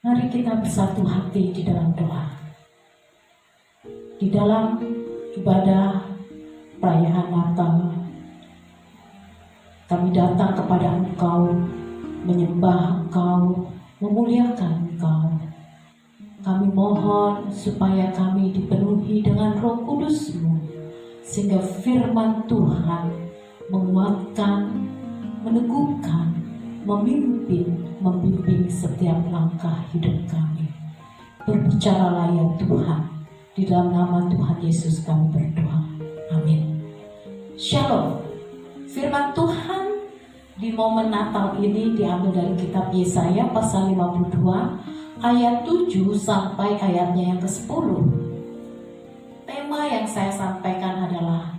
Mari kita bersatu hati di dalam doa. Di dalam ibadah perayaan Natal, kami datang kepada Engkau, menyembah Engkau, memuliakan Engkau. Kami mohon supaya kami dipenuhi dengan Roh Kudus-Mu, sehingga firman Tuhan menguatkan, meneguhkan, membimbing setiap langkah hidup kami. Berbicaralah ya Tuhan, di dalam nama Tuhan Yesus kami berdoa. Amin. Shalom. Firman Tuhan di momen Natal ini diambil dari kitab Yesaya pasal 52 ayat 7 sampai ayatnya yang ke-10. Tema yang saya sampaikan adalah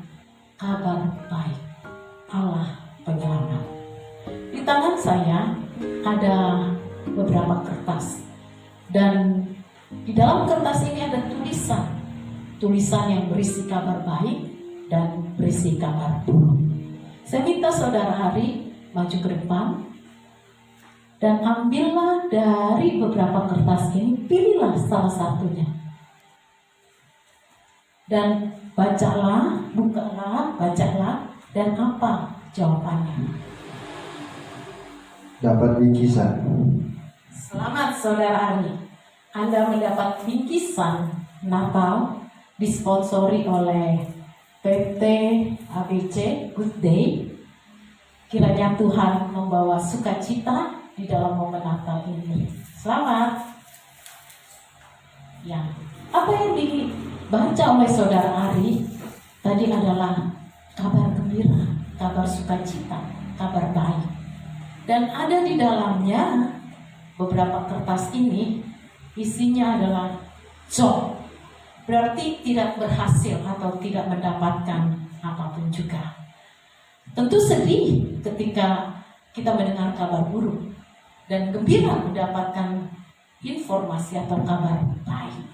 kabar baik Allah penyelamat. Di tangan saya ada beberapa kertas, dan di dalam kertas ini ada tulisan yang berisi kabar baik dan berisi kabar buruk. Saya minta saudara Hari maju ke depan dan ambillah dari beberapa kertas ini, pilihlah salah satunya dan bacalah, bacalah, dan apa jawabannya? Dapat bingkisan. Selamat saudara Ari, Anda mendapat bingkisan Natal disponsori oleh PT ABC Good Day. Kiranya Tuhan membawa sukacita di dalam momen Natal ini. Selamat. Ya, apa yang dibaca oleh saudara Ari tadi adalah kabar gembira, kabar sukacita, kabar baik. Dan ada di dalamnya beberapa kertas ini, isinya adalah job, berarti tidak berhasil atau tidak mendapatkan apapun juga. Tentu sedih ketika kita mendengar kabar buruk, dan gembira mendapatkan informasi atau kabar baik.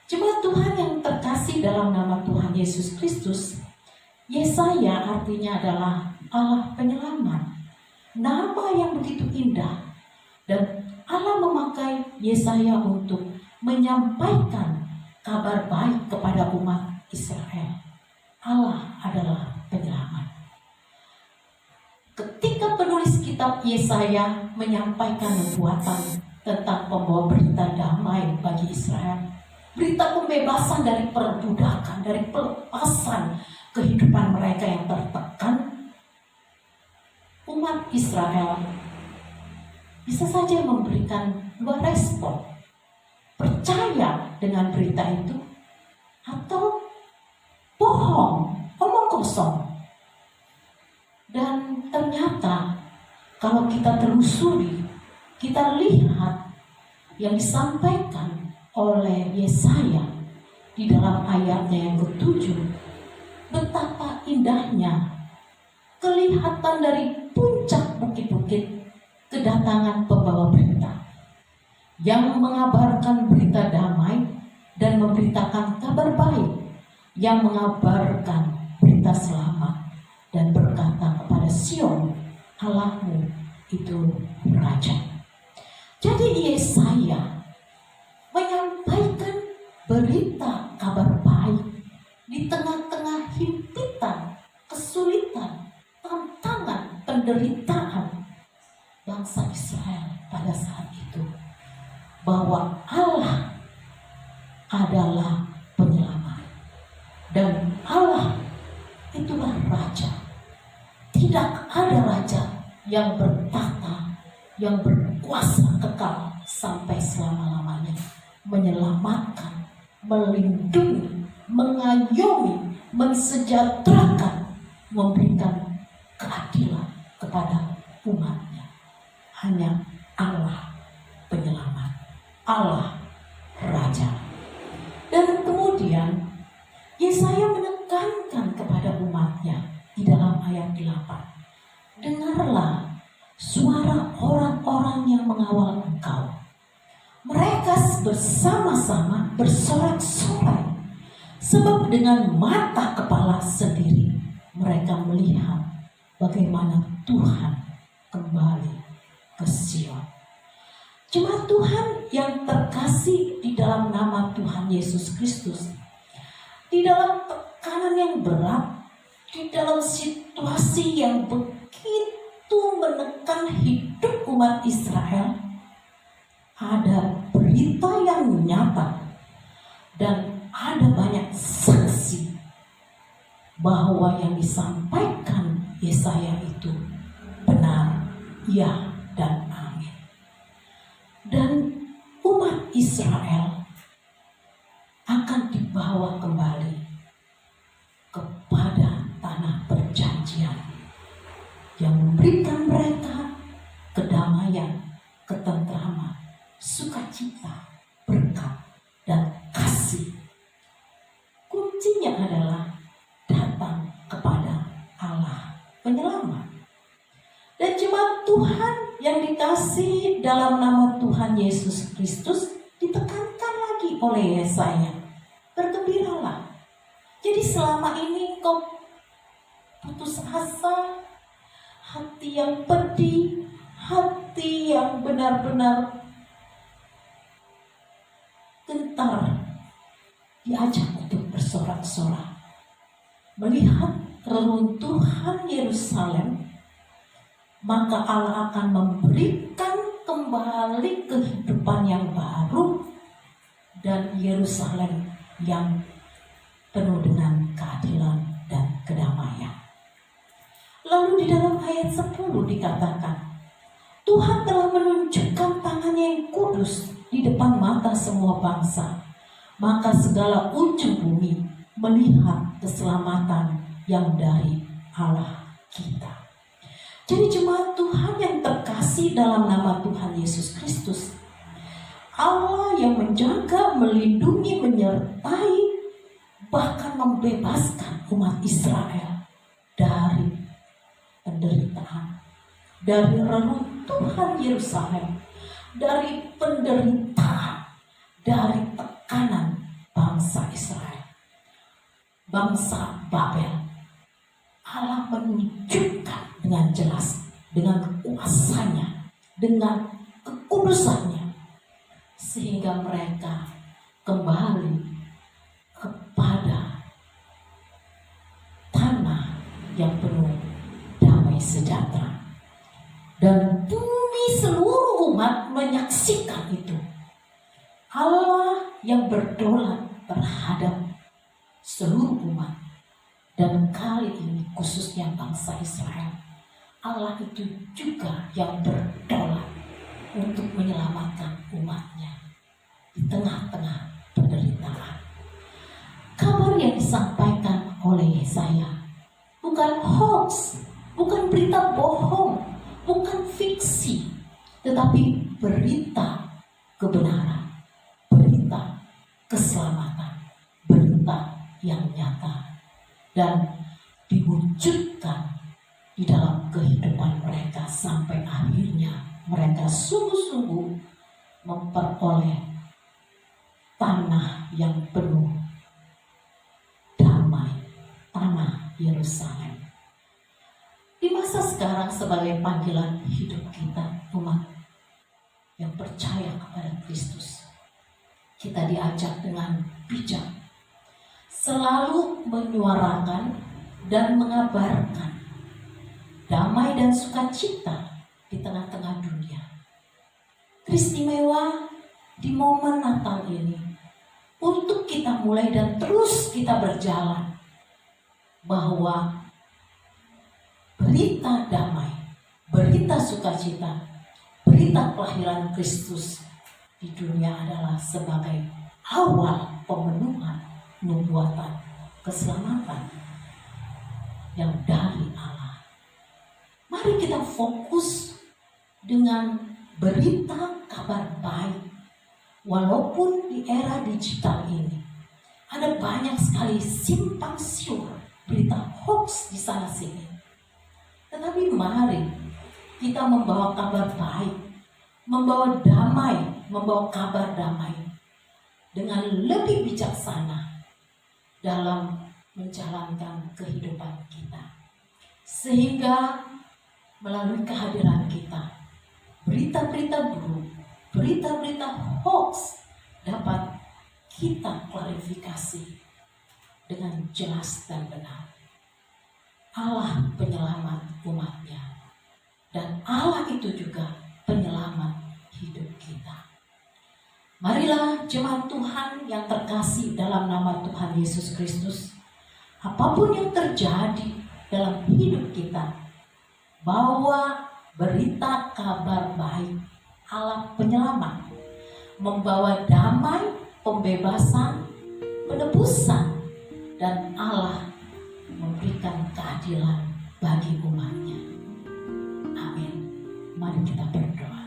Cuma Tuhan yang terkasih dalam nama Tuhan Yesus Kristus, Yesaya artinya adalah Allah penyelamat. Nama yang begitu indah, dan Allah memakai Yesaya untuk menyampaikan kabar baik kepada umat Israel. Allah adalah penyelamat. Ketika penulis kitab Yesaya menyampaikan nubuatan tentang pembawa berita damai bagi Israel, berita pembebasan dari perbudakan, dari pelepasan kehidupan mereka yang tertekan, umat Israel bisa saja memberikan dua respon: percaya dengan berita itu atau bohong, omong kosong. Dan ternyata kalau kita telusuri, kita lihat yang disampaikan oleh Yesaya di dalam ayatnya yang ke-7, betapa indahnya kelihatan dari puncak bukit-bukit kedatangan pembawa berita yang mengabarkan berita damai dan memberitakan kabar baik, yang mengabarkan berita selamat dan berkata kepada Sion, Allahmu itu Raja. Jadi Yesaya menyampaikan berita kabar baik di tengah-tengah himpitan, kesulitan, tantangan, penderitaan bangsa Israel pada saat itu, bahwa Allah adalah penyelamat dan Allah itulah Raja. Tidak ada raja yang bertata, yang berkuasa kekal sampai selama-lamanya, menyelamatkan, melindungi, mengayomi, mensejahterakan, memberikan keadilan kepada umatnya. Hanya Allah penyelamat, Allah Raja. Dan kemudian Yesaya menekankan kepada umatnya di dalam ayat 8, dengarlah suara orang-orang yang mengawal engkau. Mereka bersama-sama bersorak-sorai, sebab dengan mata kepala sendiri mereka melihat bagaimana Tuhan kembali ke Sion. Jemaat Tuhan yang terkasih di dalam nama Tuhan Yesus Kristus, di dalam tekanan yang berat, di dalam situasi yang begitu menekan hidup umat Israel, ada berita yang nyata dan ada banyak saksi bahwa yang disampaikan Yesaya itu benar, ya dan amin. Dan umat Israel akan dibawa kembali kepada tanah perjanjian yang memberikan mereka kedamaian, ketentraman, sukacita, berkat, dan kasih. Kuncinya adalah datang kepada Allah penyelamat. Dan jemaat Tuhan yang dikasih dalam nama Tuhan Yesus Kristus ditekankan lagi oleh Yesaya, bergembiralah. Jadi selama ini kau putus asa, hati yang pedih, hati yang benar-benar gentar, diajak untuk bersorak-sorak melihat reruntuhan Yerusalem, maka Allah akan memberikan kembali kehidupan yang baru dan Yerusalem yang penuh dengan keadilan dan kedamaian. Lalu di dalam ayat 10 dikatakan, Tuhan telah menunjukkan tangannya yang kudus di depan mata semua bangsa, maka segala ujung bumi melihat keselamatan yang dari Allah kita. Jadi jemaat Tuhan yang terkasih dalam nama Tuhan Yesus Kristus, Allah yang menjaga, melindungi, menyertai, bahkan membebaskan umat Israel dari penderitaan, dari reruntuhan Yerusalem, dari penderitaan, dari tekanan bangsa Israel, bangsa Babel. Allah menunjukkan dengan jelas, dengan kuasanya, dengan kekudusannya, sehingga mereka kembali kepada tanah yang penuh damai sejahtera. Dan bumi seluruh umat menyaksikan itu. Allah yang berdaulat terhadap seluruh umat. Dan kali ini khususnya bangsa Israel, Allah itu juga yang berdaulat untuk menyelamatkan umatnya di tengah-tengah penderitaan. Kabar yang disampaikan oleh Yesaya bukan hoax, bukan berita bohong, bukan fiksi, tetapi berita kebenaran, berita keselamatan, berita yang nyata dan diwujudkan di dalam kehidupan mereka sampai akhirnya mereka sungguh-sungguh memperoleh tanah yang penuh damai, tanah Yerusalem. Di masa sekarang sebagai panggilan hidup kita, umat yang percaya kepada Kristus, kita diajak dengan bijak selalu menyuarakan dan mengabarkan damai dan sukacita di tengah-tengah dunia. Teristimewa di momen Natal ini untuk kita mulai dan terus kita berjalan bahwa berita damai, berita sukacita, berita kelahiran Kristus di dunia adalah sebagai awal pemenuhan nubuatan keselamatan yang dari Allah. Mari kita fokus dengan berita kabar baik. Walaupun di era digital ini ada banyak sekali simpang siur berita hoax di sana sini, tetapi mari kita membawa kabar baik, membawa damai, membawa kabar damai dengan lebih bijaksana dalam menjalankan kehidupan kita, sehingga melalui kehadiran kita berita-berita buruk berita-berita hoax dapat kita klarifikasi dengan jelas dan benar. Allah penyelamat umatnya, dan Allah itu juga penyelamat hidup kita. Marilah jemaat Tuhan yang terkasih dalam nama Tuhan Yesus Kristus, apapun yang terjadi dalam hidup kita, bawa berita kabar baik Allah penyelamat, membawa damai, pembebasan, penebusan, dan Allah memberikan keadilan bagi umatnya. Amin. Mari kita berdoa.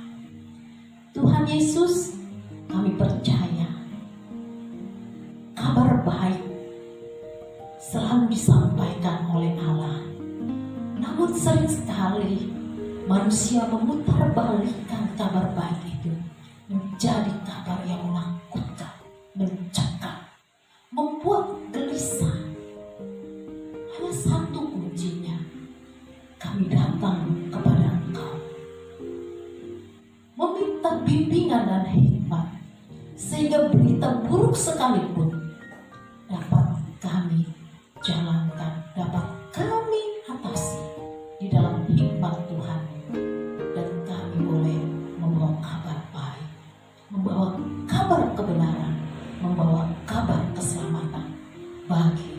Tuhan Yesus, kami percaya kabar baik selalu disampaikan oleh Allah. Namun sering sekali manusia memutarbalikkan kabar baik itu menjadi kabar yang menakutkan, mencekam, membuat gelisah. Hanya satu kuncinya, kami datang kepada Engkau, meminta bimbingan dan hikmat, sehingga berita buruk sekalipun dapat kami jalankan, dapat kami atasi di dalam hikmat Tuhan, dan kami boleh membawa kabar baik, membawa kabar kebenaran, membawa kabar keselamatan bagi